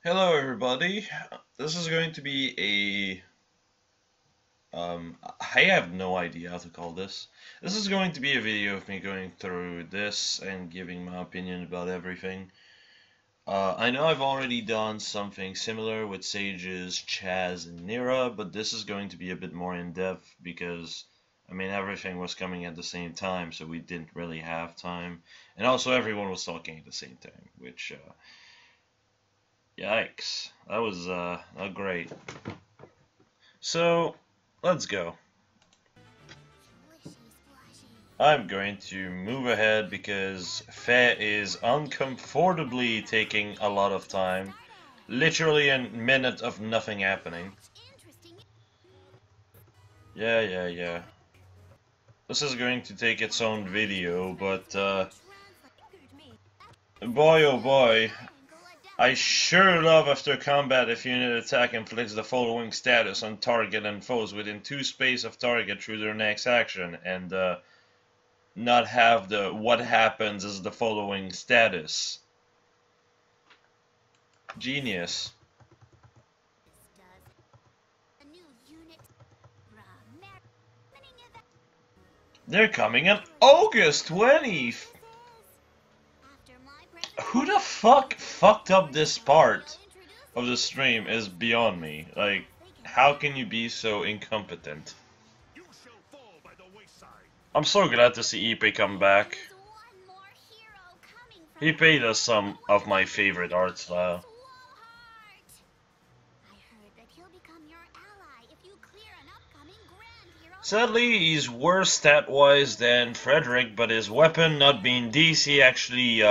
Hello everybody. This is going to be I have no idea how to call this. This is going to be a video of me going through this and giving my opinion about everything. I know I've already done something similar with Sages, Chaz, and Nira, but this is going to be a bit more in-depth because, I mean, everything was coming at the same time, so we didn't really have time. And also everyone was talking at the same time, which, yikes. That was, not great. So, let's go. I'm going to move ahead because FEH is uncomfortably taking a lot of time. Literally a minute of nothing happening. Yeah. This is going to take its own video, but boy oh boy, I sure love after combat if unit attack inflicts the following status on target and foes within 2 space of target through their next action, and not have the what happens is the following status. Genius. They're coming on August 20th! Who the fuck fucked up this part of the stream is beyond me. Like, how can you be so incompetent? I'm so glad to see Ipe come back. Ipe does some of my favorite art style. Sadly, he's worse stat-wise than Frederick, but his weapon not being DC actually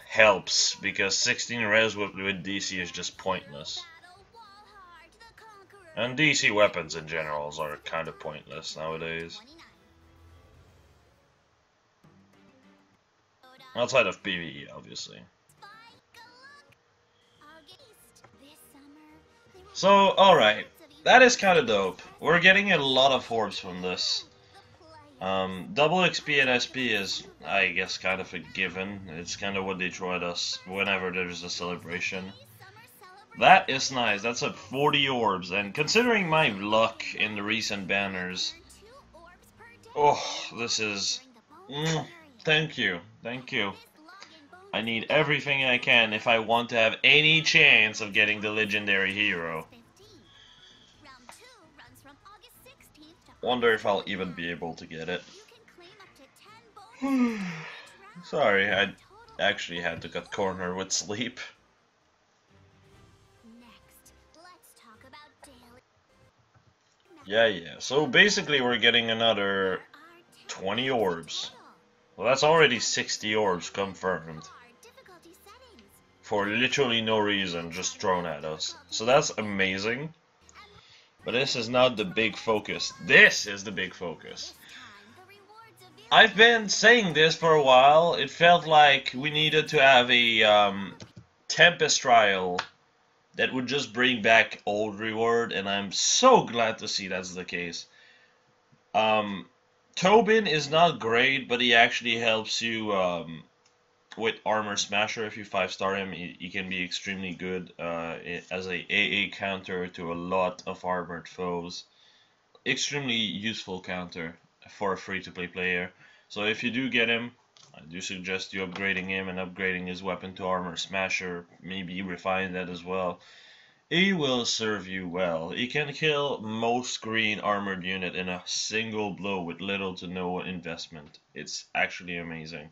helps, because 16 res with DC is just pointless. And DC weapons in general are kind of pointless nowadays. Outside of PvE, obviously. So, alright. That is kind of dope. We're getting a lot of orbs from this. Double XP and SP is, I guess, kind of a given. It's kind of what they throw at us whenever there's a celebration. That is nice. That's at 40 orbs, and considering my luck in the recent banners, oh, this is... thank you. I need everything I can if I want to have any chance of getting the legendary hero. Wonder if I'll even be able to get it. Sorry, I actually had to cut corner with sleep. Yeah. So basically we're getting another 20 orbs. Well, that's already 60 orbs confirmed. For literally no reason, just thrown at us. So that's amazing. But this is not the big focus. This is the big focus. I've been saying this for a while. It felt like we needed to have a Tempest trial that would just bring back old reward, and I'm so glad to see that's the case. Tobin is not great, but he actually helps you with Armor Smasher. If you 5-star him, he can be extremely good as a AA counter to a lot of armored foes. Extremely useful counter for a free-to-play player. So if you do get him, I do suggest you upgrading him and upgrading his weapon to Armor Smasher. Maybe refine that as well. He will serve you well. He can kill most green armored unit in a single blow with little to no investment. It's actually amazing.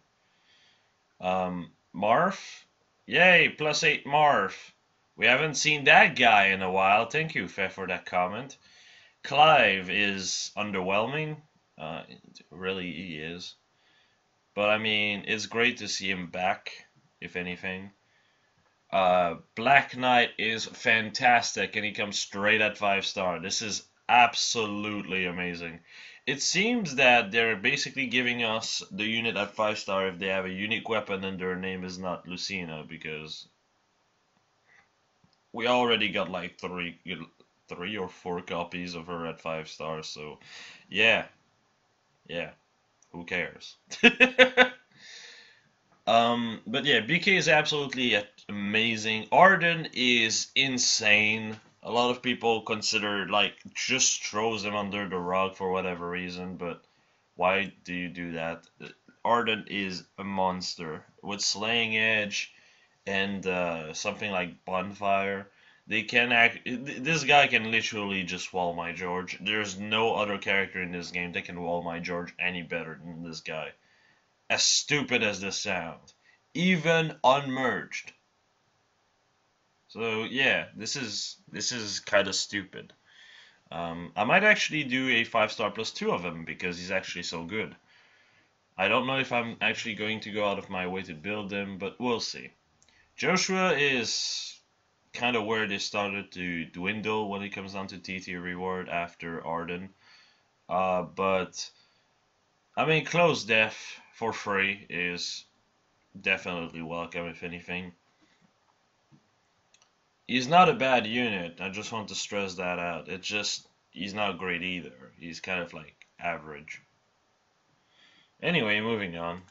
Marth? Yay, +8 Marth. We haven't seen that guy in a while. Thank you, Fe, for that comment. Clive is underwhelming. Really, he is. But, I mean, it's great to see him back, if anything. Black Knight is fantastic, and he comes straight at 5-star. This is absolutely amazing. It seems that they're basically giving us the unit at 5-star if they have a unique weapon and their name is not Lucina, because we already got like three or 4 copies of her at 5-star, so yeah, who cares? But yeah, BK is absolutely amazing. Arden is insane. A lot of people consider, like, just throws him under the rug for whatever reason, but why do you do that? Arden is a monster. With Slaying Edge and something like Bonfire, they can act. This guy can literally just wall my George. There's no other character in this game that can wall my George any better than this guy. As stupid as this sounds, even unmerged. So yeah, this is kind of stupid. I might actually do a 5-star plus 2 of him because he's actually so good. I don't know if I'm actually going to go out of my way to build him, but we'll see. Joshua is kind of where they started to dwindle when it comes down to TT reward after Arden. But I mean, Close Death for free is definitely welcome, if anything. He's not a bad unit, I just want to stress that out. It's just, he's not great either. He's kind of like average. Anyway, moving on.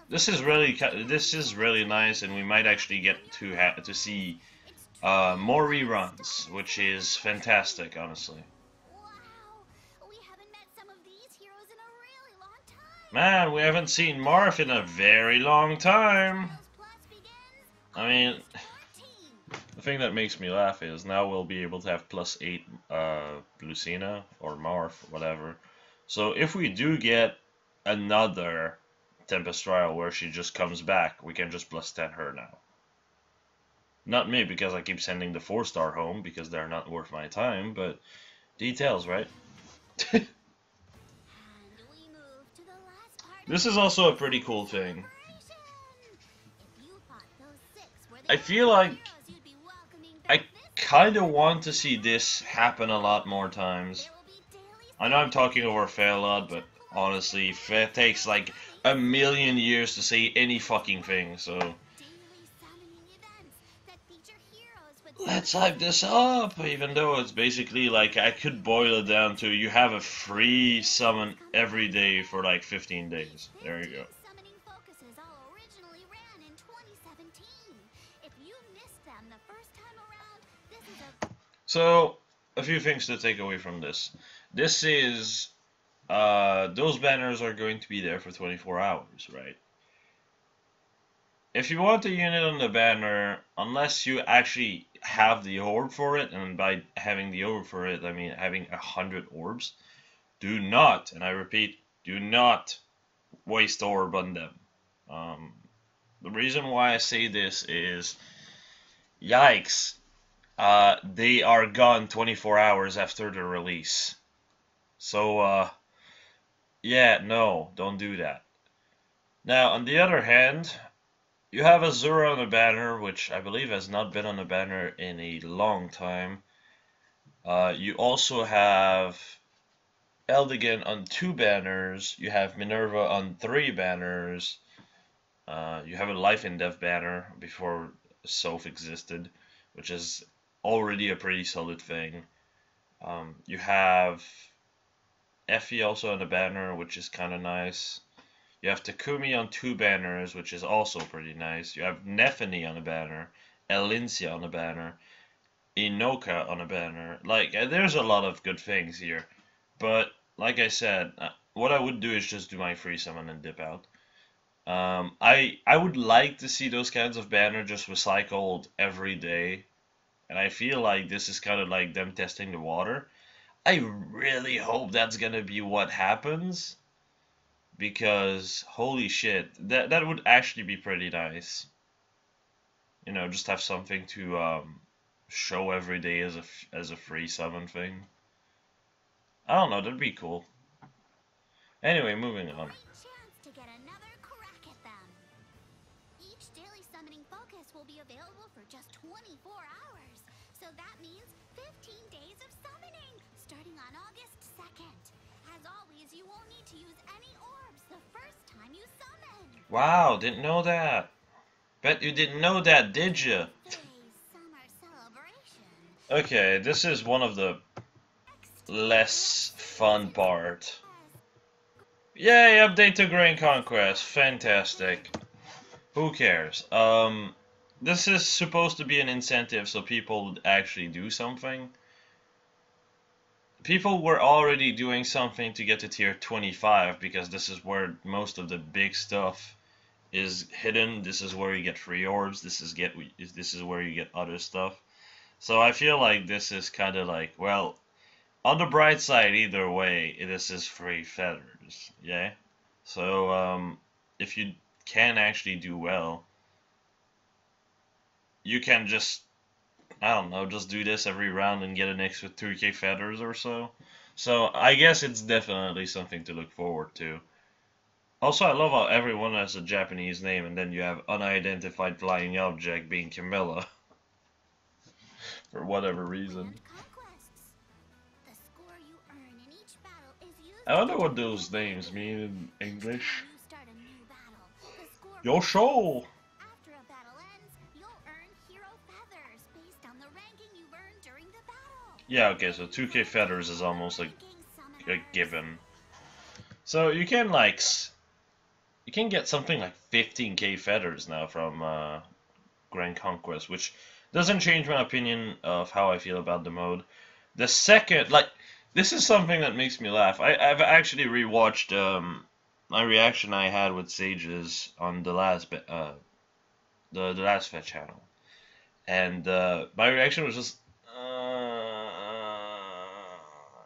This is really nice, and we might actually get to see more reruns, which is fantastic, honestly. Man, we haven't seen Marth in a very long time. I mean, the thing that makes me laugh is now we'll be able to have +8 Lucina or Marth, whatever. So if we do get another Tempest Trial where she just comes back, we can just +10 her now. Not me, because I keep sending the 4-star home because they're not worth my time, but details, right? This is also a pretty cool thing. I feel like I kind of want to see this happen a lot more times. I know I'm talking over FEH a lot, but honestly, FEH takes like a million years to say any fucking thing, so let's hype this up, even though it's basically like, I could boil it down to, you have a free summon every day for like 15 days. There you go. So, a few things to take away from this. This is, those banners are going to be there for 24 hours, right? If you want a unit on the banner, unless you actually have the orb for it, and by having the orb for it, I mean having 100 orbs, do not, and I repeat, do not waste orb on them. The reason why I say this is, yikes, they are gone 24 hours after the release. So, yeah, no, don't do that. Now, on the other hand, you have Azura on a banner, which I believe has not been on a banner in a long time. You also have Eldigan on 2 banners. You have Minerva on 3 banners. You have a Life and Death banner before Soph existed, which is already a pretty solid thing. You have Effie also on a banner, which is kind of nice. You have Takumi on 2 banners, which is also pretty nice. You have Nephany on a banner, Elincia on a banner, Inoka on a banner. Like, there's a lot of good things here. But, like I said, what I would do is just do my free summon and dip out. I would like to see those kinds of banners just recycled every day. And I feel like this is kind of like them testing the water. I really hope that's gonna be what happens, because holy shit, that would actually be pretty nice. You know, just have something to show every day as a free summon thing. I don't know, that'd be cool. Anyway, moving on. Each daily summoning focus will be available for just 24 hours. So that means 15 days of summoning, starting on August 2nd. As always, you won't need to use any orbs the first time you summon. Wow, didn't know that. Bet you didn't know that, did you? Okay, this is one of the less fun part. Yay, update to Grand Conquest. Fantastic. Who cares? This is supposed to be an incentive so people would actually do something. People were already doing something to get to tier 25 because this is where most of the big stuff is hidden. This is where you get free orbs. This is where you get other stuff. So I feel like this is kind of like, well, on the bright side, either way, this is free feathers. Yeah. So if you can actually do well, you can just, I don't know, just do this every round and get an extra 3k feathers or so. So I guess it's definitely something to look forward to. Also, I love how everyone has a Japanese name and then you have unidentified flying object being Camilla. For whatever reason. I wonder what those names mean in English. Yosho! After a battle ends, you'll earn hero feathers based on the ranking you've earned during the battle. Yeah, okay, so 2k feathers is almost like a given. So you can like, you can get something like 15k feathers now from Grand Conquest, which doesn't change my opinion of how I feel about the mode. The second, like, this is something that makes me laugh. I've actually rewatched my reaction I had with Sages on the last the last FEH Channel, and my reaction was just,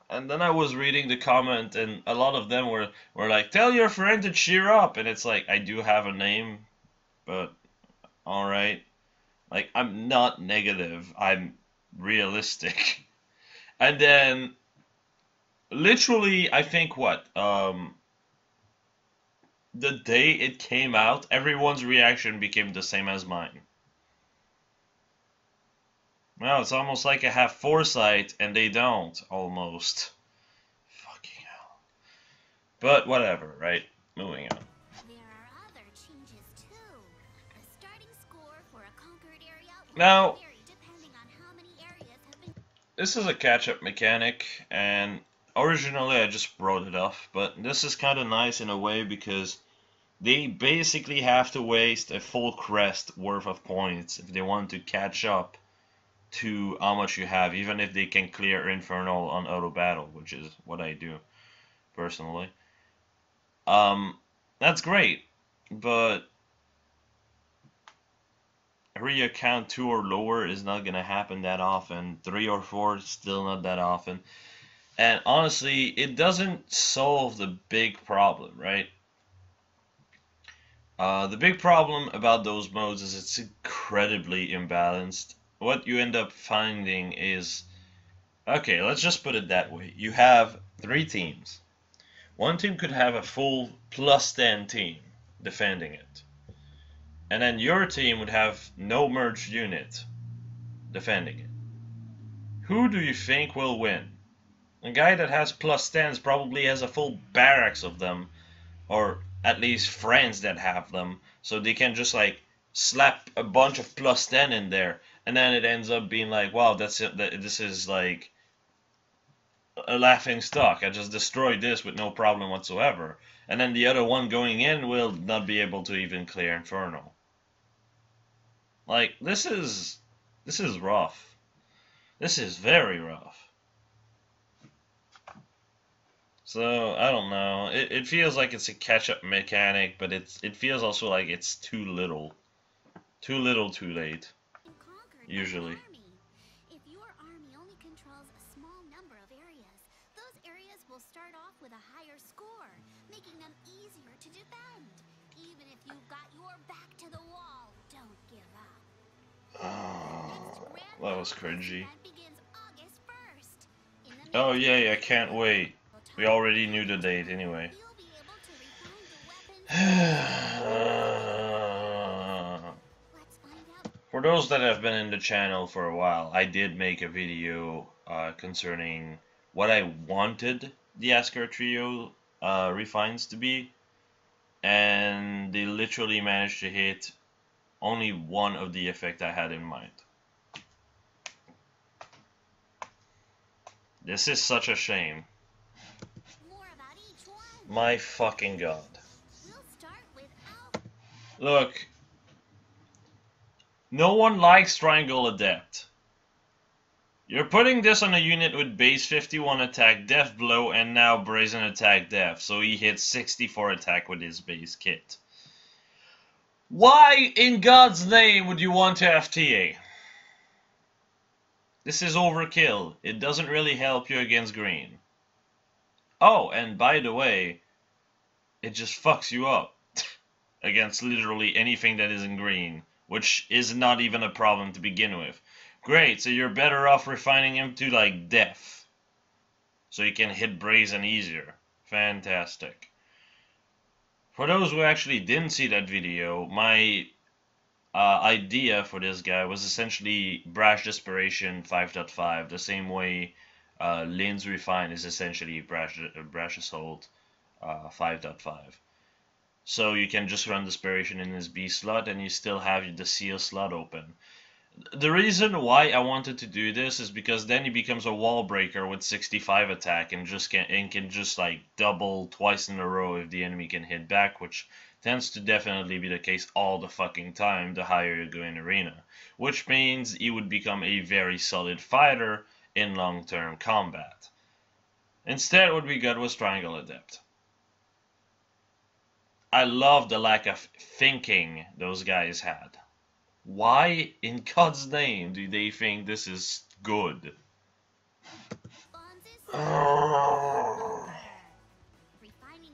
and then I was reading the comment, and a lot of them were like, "Tell your friend to cheer up," and it's like, I do have a name, but all right, like, I'm not negative, I'm realistic, and then literally, I think what the day it came out, everyone's reaction became the same as mine. Well, it's almost like I have foresight and they don't, almost. Fucking hell. But whatever, right? Moving on. There are other changes too. The starting score for a conquered area will Now, vary depending on how many areas have been. this is a catch-up mechanic, and originally I just wrote it off, but this is kind of nice in a way because they basically have to waste a full crest worth of points if they want to catch up to how much you have, even if they can clear Infernal on auto battle, which is what I do personally. That's great, but area count 2 or lower is not gonna happen that often. 3 or 4 still not that often. And honestly, it doesn't solve the big problem, right? The big problem about those modes is it's incredibly imbalanced. What you end up finding is, okay, let's just put it that way. You have 3 teams. One team could have a full +10 team defending it. And then your team would have no merged unit defending it. Who do you think will win? A guy that has +10s probably has a full barracks of them, or at least friends that have them, so they can just like slap a bunch of +10 in there, and then it ends up being like, wow, that's it. This is like a laughing stock. I just destroyed this with no problem whatsoever. And then the other one going in will not be able to even clear Infernal. Like, this is rough. This is very rough. So, I don't know. It feels like it's a catch-up mechanic, but it feels also like it's too little. Too little, too late. Usually. If your army only controls a small number of areas, those areas will start off with a higher score, making them easier to defend. Even if you've got your back to the wall, don't give up. Oh, that was cringy. Begins August 1st. Oh yay, I can't wait. We already knew the date anyway. You'll be able to refine the weapons. For those that have been in the channel for a while, I did make a video concerning what I wanted the Asker Trio refines to be, and they literally managed to hit only one of the effect I had in mind. This is such a shame. My fucking god. We'll start with Alpha. Look, no one likes Triangle Adept. You're putting this on a unit with base 51 attack, Death Blow, and now Brazen Attack Death, so he hits 64 attack with his base kit. Why in God's name would you want to FTA? This is overkill. It doesn't really help you against green. Oh, and by the way, it just fucks you up against literally anything that is in green, which is not even a problem to begin with. Great, so you're better off refining him to like death, so you can hit Brazen easier. Fantastic. For those who actually didn't see that video, my idea for this guy was essentially Brash Desperation 5.5, the same way Lynn's Refine is essentially Brash Assault 5.5. So you can just run Desperation in his B slot and you still have the Seal slot open. The reason why I wanted to do this is because then he becomes a wall breaker with 65 attack and can just like double twice in a row if the enemy can hit back, which tends to definitely be the case all the fucking time the higher you go in arena, which means he would become a very solid fighter in long-term combat. Instead, what we got was Triangle Adept. I love the lack of thinking those guys had. Why in God's name do they think this is good? Refining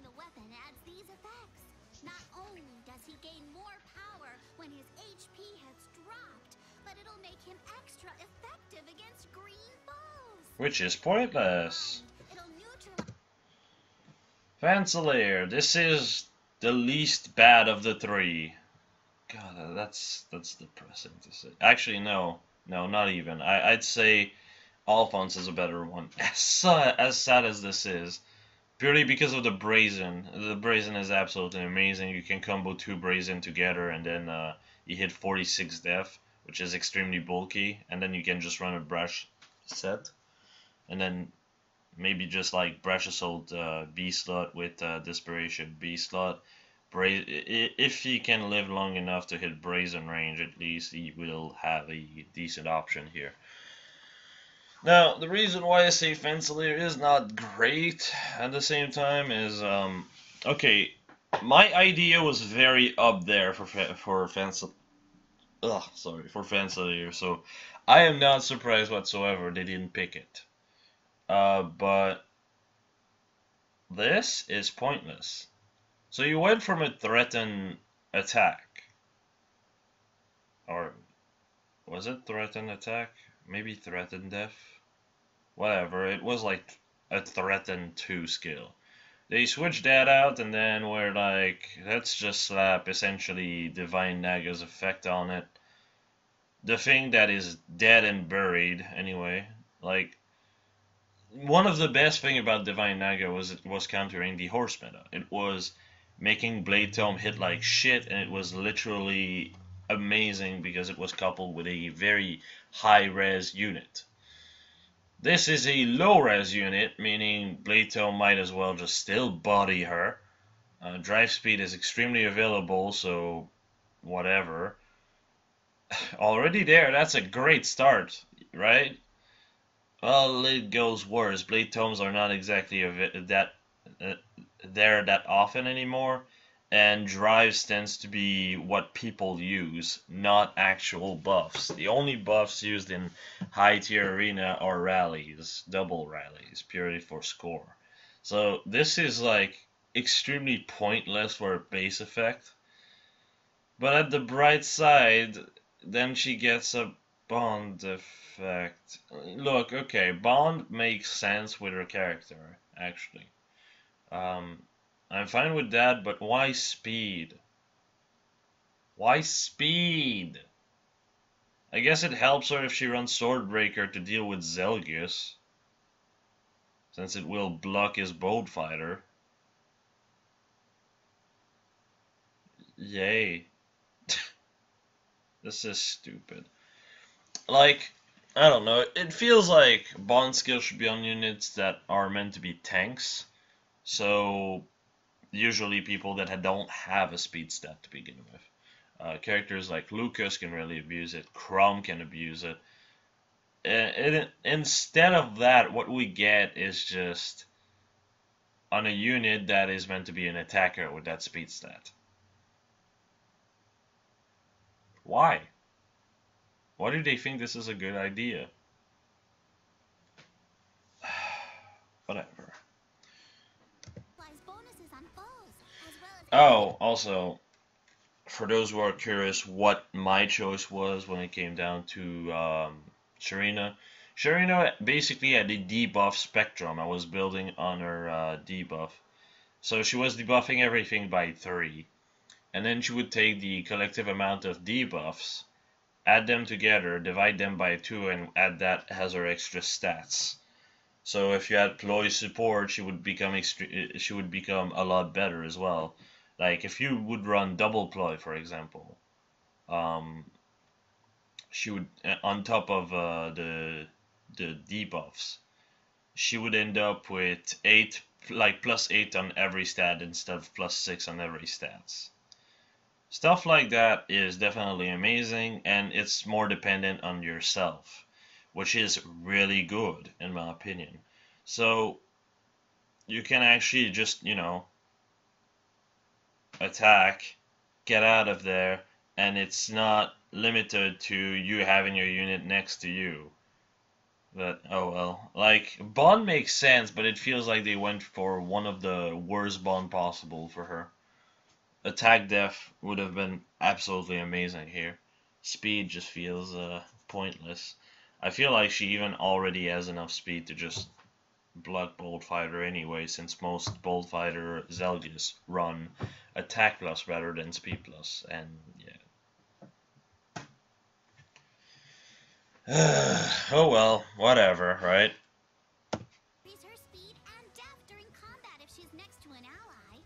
the weapon adds these effects. Not only does he gain more power when his HP has dropped, but it'll make him extra effective against green foes. Which is pointless. It'll neutralize. Fancilier, this is the least bad of the three. God, that's depressing to say. Actually, no, not even. I'd say Alphonse is a better one. As sad as this is, purely because of the Brazen. The Brazen is absolutely amazing. You can combo 2 Brazen together, and then you hit 46 death, which is extremely bulky. And then you can just run a Brash set, and then maybe just like Brash Assault B slot with Desperation B slot. If he can live long enough to hit Brazen range, at least he will have a decent option here. Now, the reason why I say Fancilier is not great at the same time is, okay, my idea was very up there for Fancilier, so I am not surprised whatsoever they didn't pick it. But this is pointless. So you went from a threaten attack, or was it threaten attack? Maybe threaten death? Whatever, it was like a threaten 2 skill. They switched that out and then were like, let's just slap essentially Divine Naga's effect on it. The thing that is dead and buried, anyway. Like, one of the best thing about Divine Naga was it was countering the horse meta. It was making Blade Tome hit like shit, and it was literally amazing because it was coupled with a very high res unit. This is a low res unit, meaning Blade Tome might as well just still body her. Drive speed is extremely available, so whatever. Already there, that's a great start, right? Well, it goes worse. Blade Tomes are not exactly there that often anymore, and drives tends to be what people use, not actual buffs. The only buffs used in high tier arena are rallies, double rallies, purely for score. So this is like extremely pointless for a base effect. But at the bright side, then she gets a bond effect. Look, okay, bond makes sense with her character, actually. I'm fine with that, but why speed? Why speed? I guess it helps her if she runs Swordbreaker to deal with Zelgius, since it will block his Bold Fighter. Yay. This is stupid. Like, I don't know, it feels like bond skill should be on units that are meant to be tanks. So usually people that don't have a speed stat to begin with. Characters like Lucas can really abuse it. Crom can abuse it. Instead of that, what we get is just on a unit that is meant to be an attacker with that speed stat. Why? Why do they think this is a good idea? Whatever. Oh, also, for those who are curious what my choice was when it came down to Sharina. Sharina basically had a debuff spectrum. I was building on her debuff. So she was debuffing everything by 3. And then she would take the collective amount of debuffs, add them together, divide them by 2, and add that as her extra stats. So if you had ploy support, she would become a lot better as well. Like if you would run double ploy, for example, she would, on top of the debuffs, she would end up with 8, like +8 on every stat instead of +6 on every stats. Stuff like that is definitely amazing, and it's more dependent on yourself, which is really good in my opinion. So you can actually just, attack, get out of there, and it's not limited to you having your unit next to you. But, oh well. Like, Bond makes sense, but it feels like they went for one of the worst Bond possible for her. Attack def would have been absolutely amazing here. Speed just feels pointless. I feel like she even already has enough speed to just block Bolt Fighter anyway, since most Bolt Fighter Zelgius run attack plus rather than speed plus, and yeah. Oh well, whatever, right? Increase her speed and def during combat if she's next to an ally.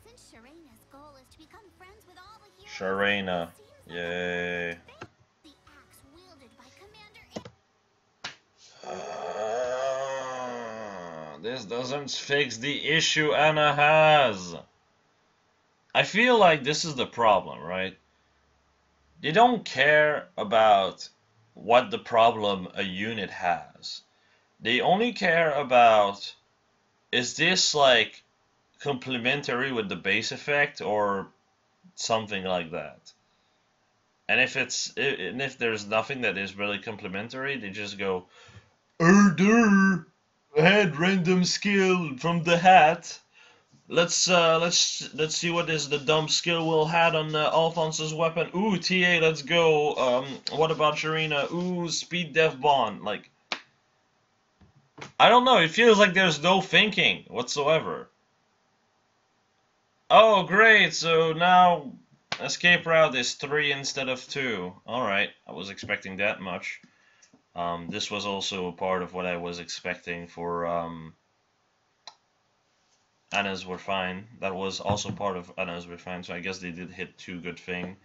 Since Sharena's goal is to become friends with all the heroes, Sharena, yay. the axe wielded by Commander This doesn't fix the issue Anna has. I feel like this is the problem, right? They don't care about what the problem a unit has. They only care about, is this like complementary with the base effect or something like that. And if there's nothing that is really complementary, they just go, "Order, add random skill from the hat. Let's see what is the dumb skill we'll had on Alphonse's weapon. Ooh, TA, let's go. What about Sharena? Ooh, speed def bond." Like, I don't know. It feels like there's no thinking whatsoever. Oh, great. So now escape route is 3 instead of 2. All right, I was expecting that much. This was also a part of what I was expecting for Anna's Were Fine. That was also part of Anna's Were Fine, so I guess they did hit 2 good things,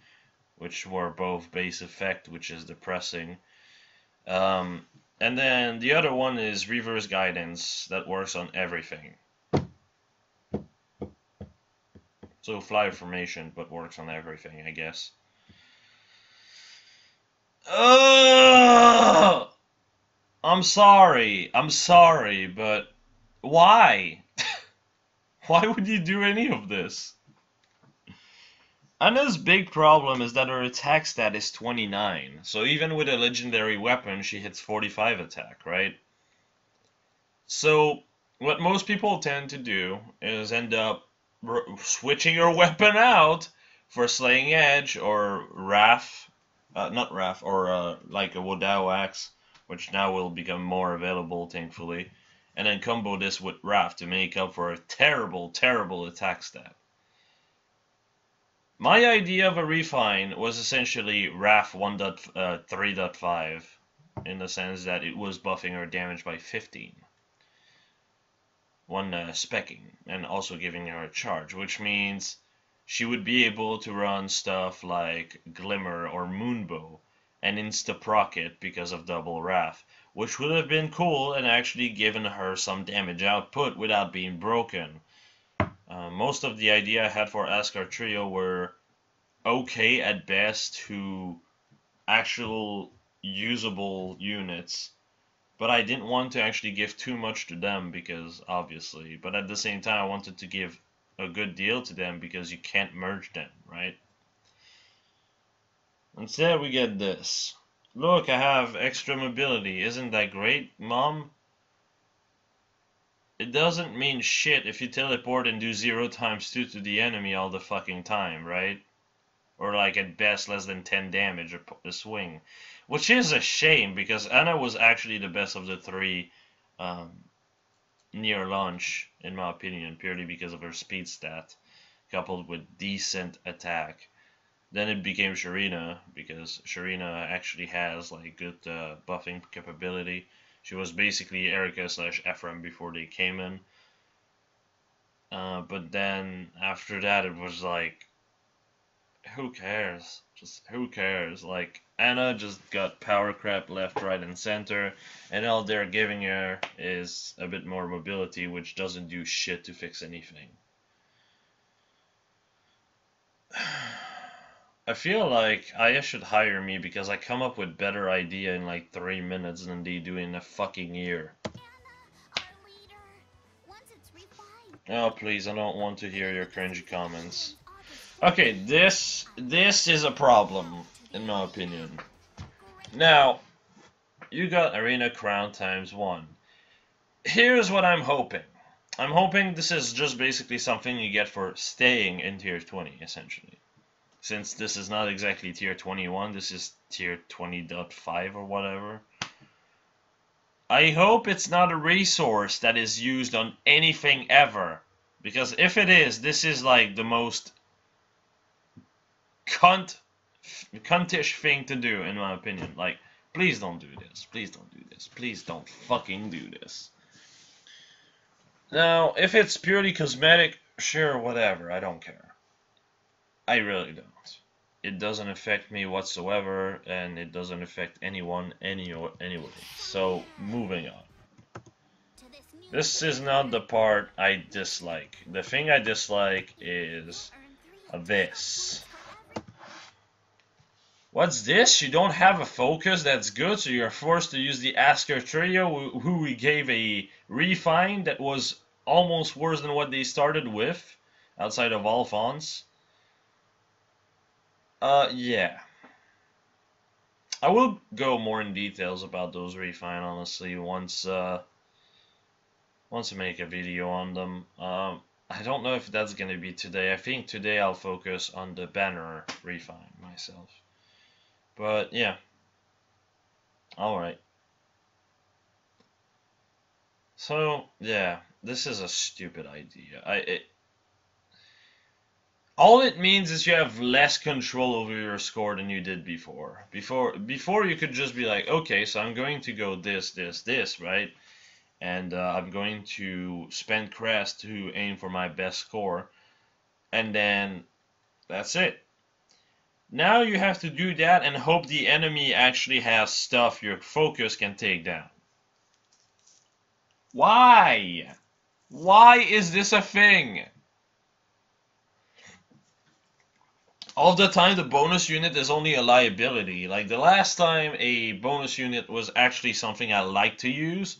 which were both base effect, which is depressing. And then the other one is reverse guidance, that works on everything. So fly formation, but works on everything, I guess. I'm sorry, but why? Why would you do any of this? Anna's big problem is that her attack stat is 29, so even with a legendary weapon, she hits 45 attack, right? So, what most people tend to do is end up switching her weapon out for Slaying Edge or Wrath, not Wrath, or like a Wodao Axe, which now will become more available, thankfully, and then combo this with Wrath to make up for a terrible, terrible attack stat. My idea of a refine was essentially Wrath 1.3.5, in the sense that it was buffing her damage by 15. One specking, and also giving her a charge, which means she would be able to run stuff like Glimmer or Moonbow and insta-proc it because of double Wrath, which would have been cool and actually given her some damage output without being broken. Most of the idea I had for Asgard Trio were okay at best to actual usable units, but I didn't want to actually give too much to them because obviously, but at the same time I wanted to give a good deal to them because you can't merge them, right? Instead we get this. Look, I have extra mobility. Isn't that great, Mom? It doesn't mean shit if you teleport and do 0 times 2 to the enemy all the fucking time, right? Or like at best less than 10 damage a swing. Which is a shame because Anna was actually the best of the 3 near launch, in my opinion, purely because of her speed stat, coupled with decent attack. Then it became Sharina, because Sharina actually has like good buffing capability. She was basically Erica / Ephraim before they came in. But then after that it was like, who cares? Just who cares? Like, Anna just got power crap left, right, and center, and all they're giving her is a bit more mobility, which doesn't do shit to fix anything. I feel like Aya should hire me because I come up with better idea in like 3 minutes than they do in a fucking year. Oh please, I don't want to hear your cringy comments. Okay, this is a problem, in my opinion. Now, you got Arena Crown ×1. Here's what I'm hoping. I'm hoping this is just basically something you get for staying in Tier 20, essentially. Since this is not exactly Tier 21, this is Tier 20.5 or whatever. I hope it's not a resource that is used on anything ever. Because if it is, this is like the most cuntish thing to do, in my opinion. Like, please don't do this. Please don't do this. Please don't fucking do this. Now, if it's purely cosmetic, sure, whatever. I don't care. I really don't. It doesn't affect me whatsoever, and it doesn't affect anyone anyway. So, moving on. This is not the part I dislike. The thing I dislike is this. What's this? You don't have a focus that's good, so you're forced to use the Asker Trio, who we gave a refine that was almost worse than what they started with, outside of Alphonse. Yeah. I will go more in details about those refine, honestly, once I make a video on them. I don't know if that's gonna be today. I think today I'll focus on the banner refine myself. But yeah. Alright. So, yeah, this is a stupid idea. All it means is you have less control over your score than you did before. Before you could just be like, okay, so I'm going to go this, right? And I'm going to spend crest to aim for my best score. And then that's it. Now you have to do that and hope the enemy actually has stuff your focus can take down. Why? Why is this a thing? All the time the bonus unit is only a liability. Like the last time a bonus unit was actually something I like to use,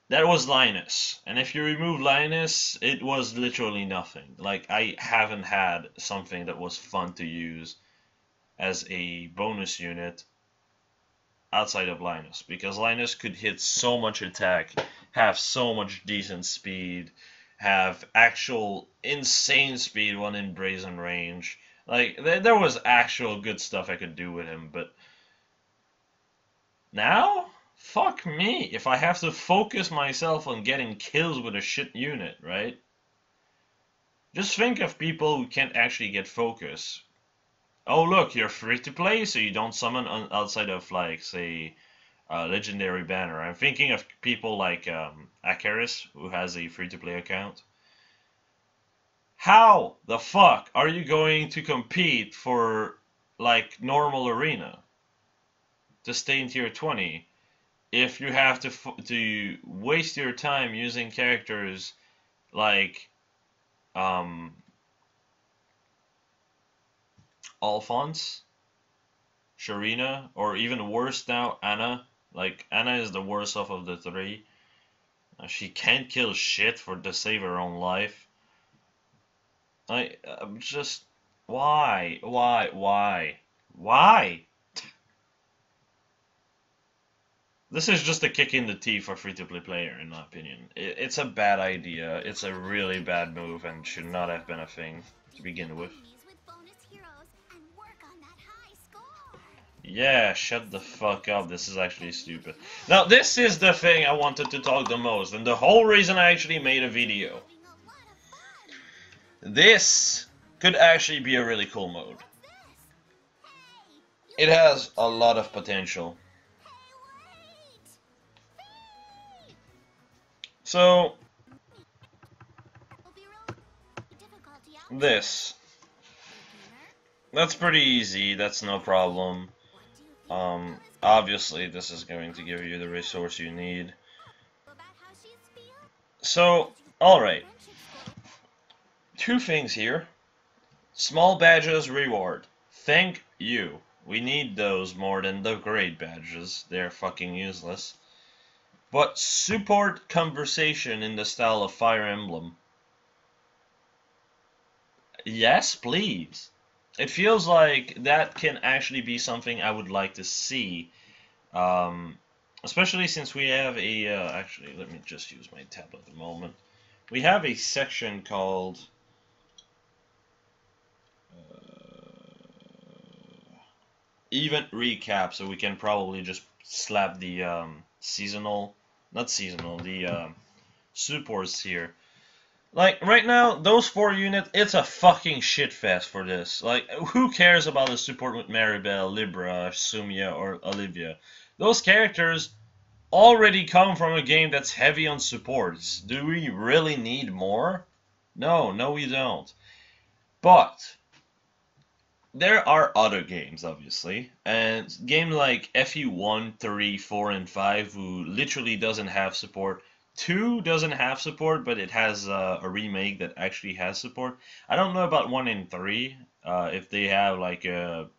that was Linus. And if you remove Linus, it was literally nothing. Like, I haven't had something that was fun to use as a bonus unit outside of Linus. Because Linus could hit so much attack, have so much decent speed, have actual insane speed when in brazen range. Like, there was actual good stuff I could do with him, but now? Fuck me if I have to focus myself on getting kills with a shit unit, right? Just think of people who can't actually get focus. Oh look, you're free to play, so you don't summon outside of, like, say, legendary banner. I'm thinking of people like Akaris, who has a free to play account. How the fuck are you going to compete for, like, normal arena to stay in tier 20 if you have to waste your time using characters like um, Alphonse, Sharina, or even worse now, Anna. Like, Anna is the worst off of the three. She can't kill shit to save her own life. I'm just... Why? Why? Why? Why? This is just a kick in the teeth for free-to-play player, in my opinion. It's a bad idea. It's a really bad move and should not have been a thing to begin with. Yeah, shut the fuck up. This is actually stupid. Now, this is the thing I wanted to talk the most, and the whole reason I actually made a video. This could actually be a really cool mode. It has a lot of potential. So, this. That's pretty easy, that's no problem. Obviously this is going to give you the resource you need. So, alright. Two things here. Small badges reward. Thank you. We need those more than the great badges. They're fucking useless. But support conversation in the style of Fire Emblem. Yes, please. It feels like that can actually be something I would like to see. Especially since we have a... actually, let me just use my tablet a moment. We have a section called... event recap, so we can probably just slap the seasonal... Not seasonal, the supports here. Like, right now, those 4 units, it's a fucking shitfest for this. Like, who cares about the support with Maribel, Libra, Sumia, or Olivia? Those characters already come from a game that's heavy on supports. Do we really need more? No, we don't. But there are other games, obviously, and games like FE1, 3, 4, and 5, who literally doesn't have support. 2 doesn't have support, but it has a remake that actually has support. I don't know about 1 and 3, if they have like a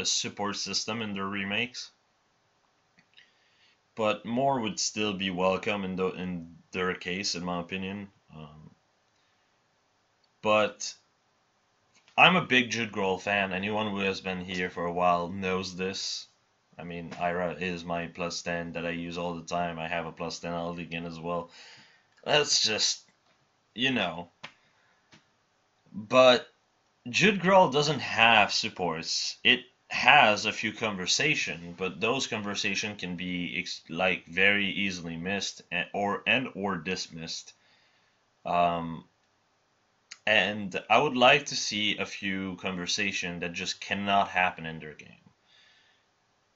support system in their remakes. But more would still be welcome in their case, in my opinion. But I'm a big Jude Grohl fan. Anyone who has been here for a while knows this. I mean, Ira is my plus 10 that I use all the time. I have a plus 10 Aldigan as well. That's just, you know. But Jude Grohl doesn't have supports. It has a few conversation, but those conversation can be like very easily missed or dismissed. And I would like to see a few conversation that just cannot happen in their game.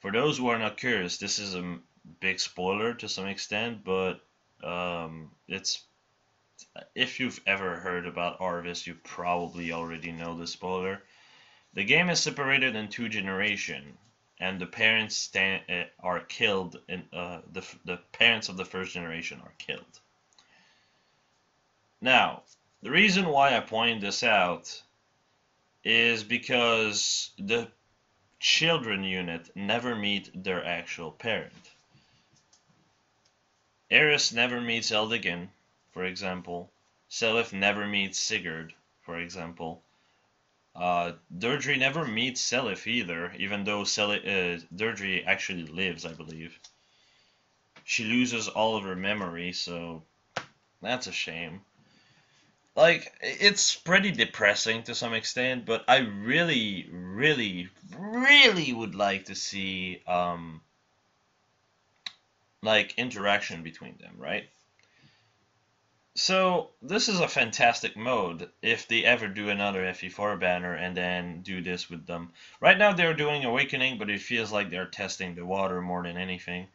For those who are not curious, this is a big spoiler to some extent, but it's if you've ever heard about Arvis, you probably already know the spoiler. The game is separated in 2 generations, and the parents are killed. The parents of the first generation are killed. Now, the reason why I point this out is because the children unit never meet their actual parent. Eris never meets Eldigan, for example. Seliph never meets Sigurd, for example. Deirdre never meets Seliph either, even though Deirdre actually lives, I believe. She loses all of her memory, so that's a shame. Like, it's pretty depressing to some extent, but I really, really, really would like to see, like, interaction between them, right? So, this is a fantastic mode if they ever do another FE4 banner and then do this with them. Right now they're doing Awakening, but it feels like they're testing the water more than anything.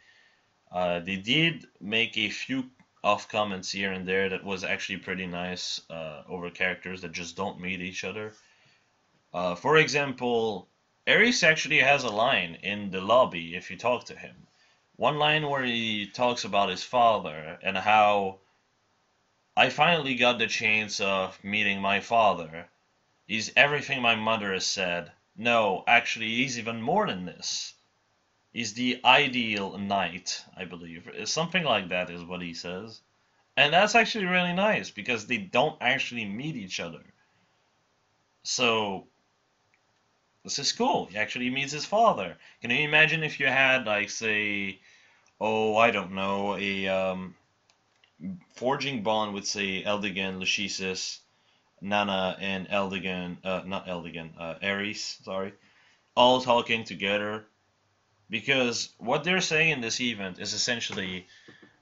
They did make a few off comments here and there that was actually pretty nice over characters that just don't meet each other. For example, Ares actually has a line in the lobby if you talk to him. One line where he talks about his father and how I finally got the chance of meeting my father. He's everything my mother has said. No, actually, he's even more than this. He's the ideal knight, I believe. Something like that is what he says. And that's actually really nice because they don't actually meet each other. So, this is cool. He actually meets his father. Can you imagine if you had, like, say, oh, I don't know, a forging bond with, say, Eldigan, Lachesis, Nana, and Eldigan, not Eldigan, Ares, sorry, all talking together. Because what they're saying in this event is essentially,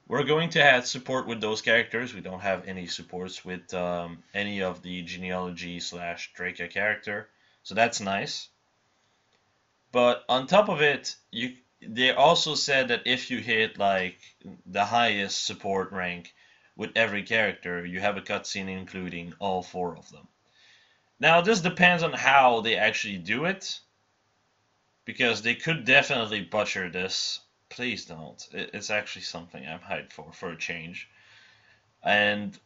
we're going to have support with those characters. We don't have any supports with any of the genealogy slash Draca character. So that's nice. But on top of it, they also said that if you hit like the highest support rank with every character, you have a cutscene including all 4 of them. Now this depends on how they actually do it, because they could definitely butcher this. Please don't. It's actually something I'm hyped for a change. And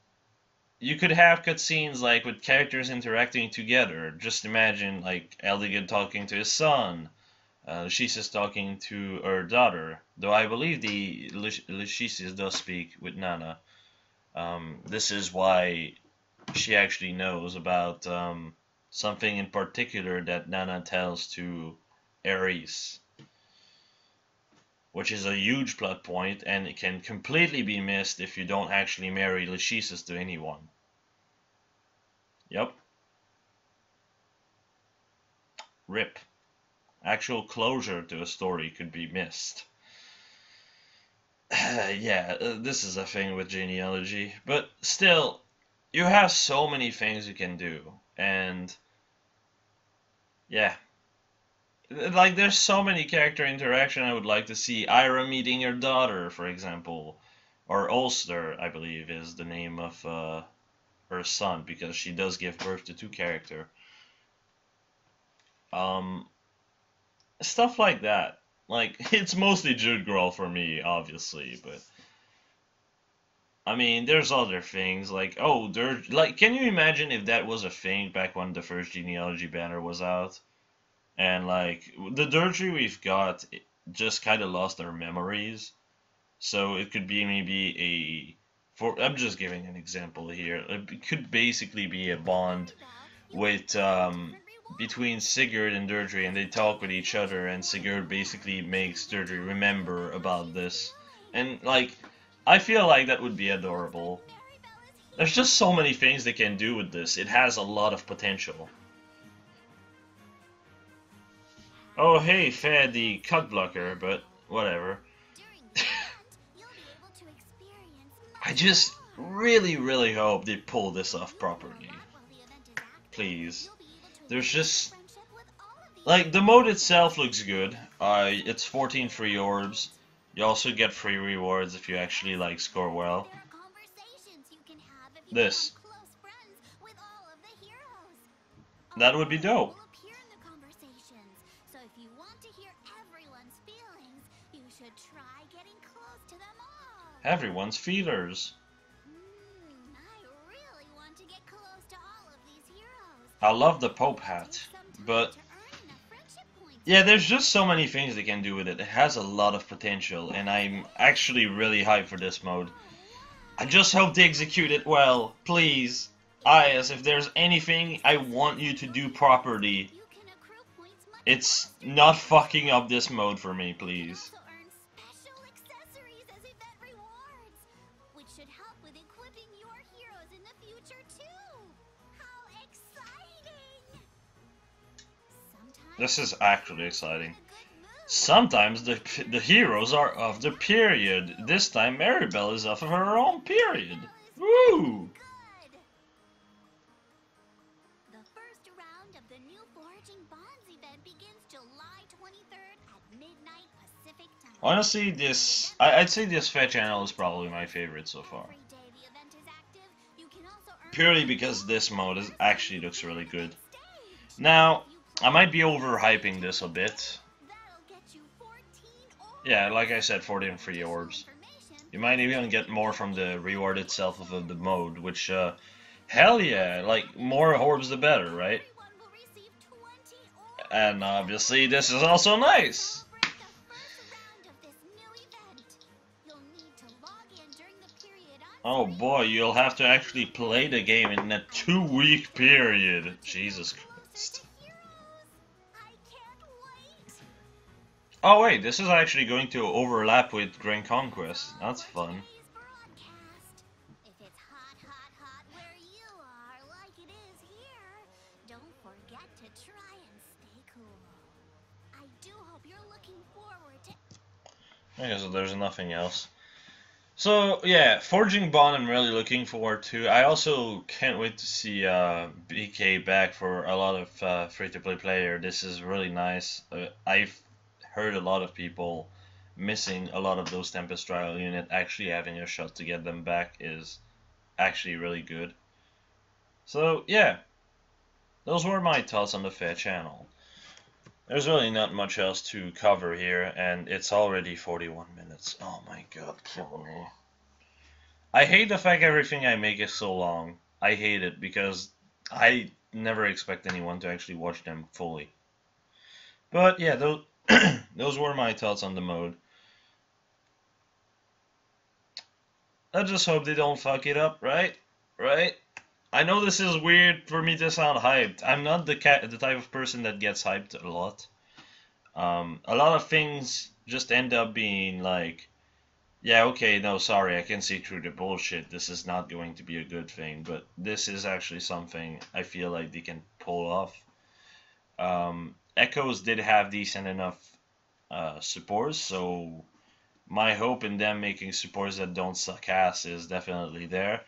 you could have cutscenes like with characters interacting together. Just imagine like Eldigan talking to his son, Lachesis talking to her daughter. Though I believe the Lachesis does speak with Nana. This is why she actually knows about something in particular that Nana tells to Ares, which is a huge plot point, and it can completely be missed if you don't actually marry Lachesis to anyone. Yep. RIP. Actual closure to a story could be missed. Yeah, this is a thing with genealogy, but still, you have so many things you can do, and yeah. Like, there's so many character interaction I would like to see. Ira meeting your daughter, for example. Or Ulster, I believe, is the name of her son, because she does give birth to 2 characters. Stuff like that. Like, it's mostly Jude Girl for me, obviously, but I mean, there's other things, like, oh, like, can you imagine if that was a thing back when the first genealogy banner was out? And like the Dirge we've got just kind of lost their memories, so it could be maybe I'm just giving an example here. It could basically be a bond with between Sigurd and Deirdre, and they talk with each other, and Sigurd basically makes Deirdre remember about this, and like I feel like that would be adorable. There's just so many things they can do with this. It has a lot of potential. Oh, hey, Fed the cut blocker, but whatever. I just really hope they pull this off properly. Please. There's just... like, the mode itself looks good. It's 14 free orbs. You also get free rewards if you actually, like, score well. This. That would be dope. Everyone's feelers. I love the Pope hat, but yeah, there's just so many things they can do with it. It has a lot of potential, and I'm actually really hyped for this mode. I just hope they execute it well, please. IS, if there's anything I want you to do properly, it's not fucking up this mode for me, please. This is actually exciting. Sometimes the heroes are of the period. This time Maribel is of her own period. Woo! The first round of the new Foraging Bonds event begins July 23rd at midnight Pacific time. Honestly, I'd say this FEH Channel is probably my favorite so far. Purely because this mode actually looks really good. Now, I might be overhyping this a bit. Yeah, like I said, 14 free orbs. You might even get more from the reward itself of the mode, which, hell yeah, like, more orbs the better, right? Everyone will receive 20 orbs. And obviously this is also nice. Celebrate the first round of this new event. You'll need to log in during the period on Oh screen. boy, you'll have to actually play the game in a 2-week period. Jesus Christ. I can't wait. Oh wait, this is actually going to overlap with Grand Conquest. That's fun. Today's broadcast. If it's hot, hot, hot where you are, like it is here, don't forget to try and stay cool. I do hope you're looking forward to. Okay, so there's nothing else. So yeah, Forging Bond I'm really looking forward to. I also can't wait to see BK back for a lot of free-to-play player. This is really nice. I've heard a lot of people missing a lot of those Tempest Trial unit. Actually having a shot to get them back is actually really good. So yeah, those were my thoughts on the FEH Channel. There's really not much else to cover here, and it's already 41 minutes. Oh my god, kill me. I hate the fact everything I make is so long. I hate it because I never expect anyone to actually watch them fully. But yeah, those, those were my thoughts on the mode. I just hope they don't fuck it up, right? Right? I know this is weird for me to sound hyped. I'm not the type of person that gets hyped a lot. A lot of things just end up being like, yeah, okay, no, sorry, I can see through the bullshit. This is not going to be a good thing, but this is actually something I feel like they can pull off. Echoes did have decent enough supports, so my hope in them making supports that don't suck ass is definitely there.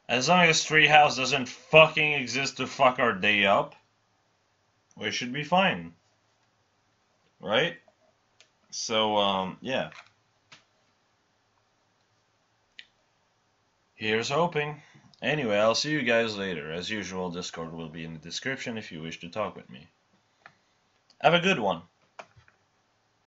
As long as Treehouse doesn't fucking exist to fuck our day up, we should be fine. Right? So, yeah. Here's hoping. Anyway, I'll see you guys later. As usual, Discord will be in the description if you wish to talk with me. Have a good one.